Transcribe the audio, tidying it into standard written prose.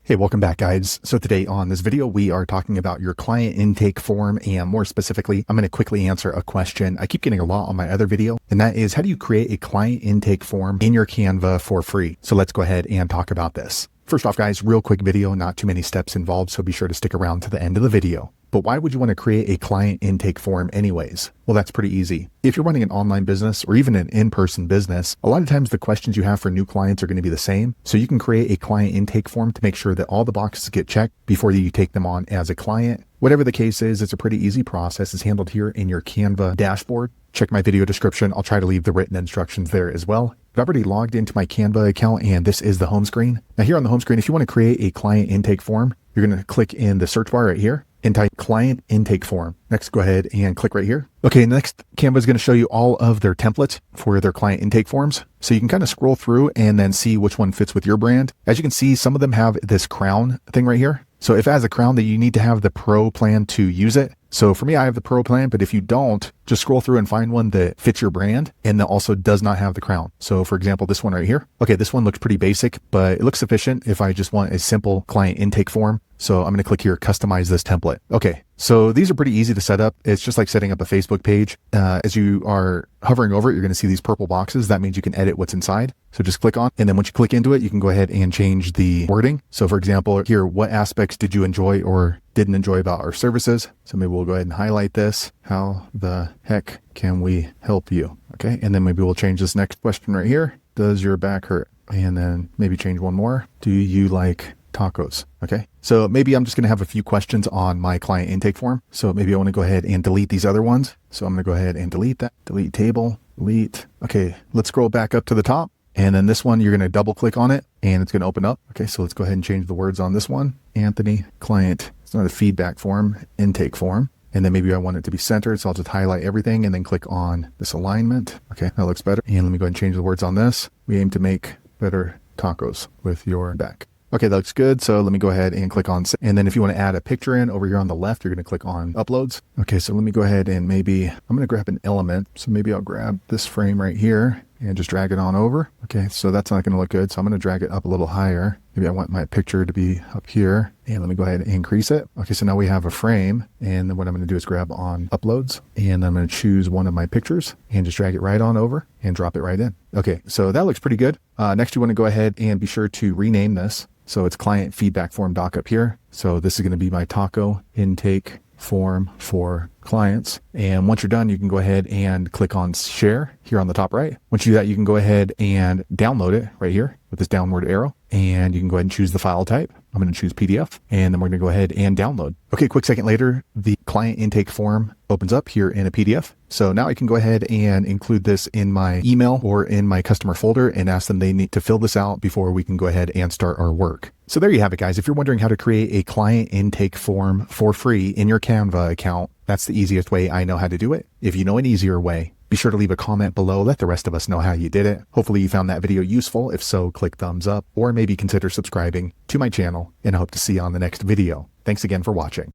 Hey, welcome back, guys. So today on this video, we are talking about your client intake form, and more specifically, I'm going to quickly answer a question I keep getting a lot on my other video, and that is, how do you create a client intake form in your Canva for free? So let's go ahead and talk about this. First off, guys, real quick video, not too many steps involved, so be sure to stick around to the end of the video. But why would you want to create a client intake form anyways? Well, that's pretty easy. If you're running an online business or even an in-person business, a lot of times the questions you have for new clients are going to be the same. So you can create a client intake form to make sure that all the boxes get checked before you take them on as a client. Whatever the case is, it's a pretty easy process. It's handled here in your Canva dashboard. Check my video description. I'll try to leave the written instructions there as well. I've already logged into my Canva account, and this is the home screen. Now here on the home screen, if you want to create a client intake form, you're going to click in the search bar right here and type client intake form. Next, go ahead and click right here. Okay, next, Canva is going to show you all of their templates for their client intake forms. So you can kind of scroll through and then see which one fits with your brand. As you can see, some of them have this crown thing right here. So if it has a crown, then you need to have the pro plan to use it. So for me, I have the pro plan, but if you don't, just scroll through and find one that fits your brand and that also does not have the crown. So for example, this one right here. Okay, this one looks pretty basic, but it looks sufficient if I just want a simple client intake form. So I'm going to click here, customize this template. Okay, so these are pretty easy to set up. It's just like setting up a Facebook page. As you are hovering over it, you're going to see these purple boxes. That means you can edit what's inside. So just click on, and then once you click into it, you can go ahead and change the wording. So for example, here, what aspects did you enjoy or didn't enjoy about our services? So maybe we'll go ahead and highlight this. How the heck can we help you? Okay, and then maybe we'll change this next question right here. Does your back hurt? And then maybe change one more. Do you like tacos? Okay, so maybe I'm just going to have a few questions on my client intake form. So maybe I want to go ahead and delete these other ones. So I'm going to go ahead and delete that. Delete table, delete. Okay, let's scroll back up to the top. And then this one, you're going to double click on it and it's going to open up. Okay, so let's go ahead and change the words on this one. Anthony, client. It's not a feedback form, intake form. And then maybe I want it to be centered. So I'll just highlight everything and then click on this alignment. Okay, that looks better. And let me go ahead and change the words on this. We aim to make better tacos with your back. Okay, that looks good. So let me go ahead and click on, and then if you want to add a picture in over here on the left, you're going to click on uploads. Okay, so let me go ahead and maybe I'm going to grab an element. So maybe I'll grab this frame right here and just drag it on over. Okay, so that's not going to look good. So I'm going to drag it up a little higher. Maybe I want my picture to be up here, and let me go ahead and increase it. Okay, so now we have a frame, and then what I'm going to do is grab on uploads, and I'm going to choose one of my pictures and just drag it right on over and drop it right in. Okay, so that looks pretty good. Next, you want to go ahead and be sure to rename this. So it's client feedback form doc up here. So this is going to be my taco intake form for clients. And once you're done, you can go ahead and click on share here on the top right. Once you do that, you can go ahead and download it right here with this downward arrow. And you can go ahead and choose the file type. I'm going to choose PDF, and then we're going to go ahead and download. Okay, quick second later, the client intake form opens up here in a PDF. So now I can go ahead and include this in my email or in my customer folder and ask them they need to fill this out before we can go ahead and start our work. So there you have it, guys. If you're wondering how to create a client intake form for free in your Canva account, that's the easiest way I know how to do it. If you know an easier way, be sure to leave a comment below. Let the rest of us know how you did it. Hopefully you found that video useful. If so, click thumbs up or maybe consider subscribing to my channel, and I hope to see you on the next video. Thanks again for watching.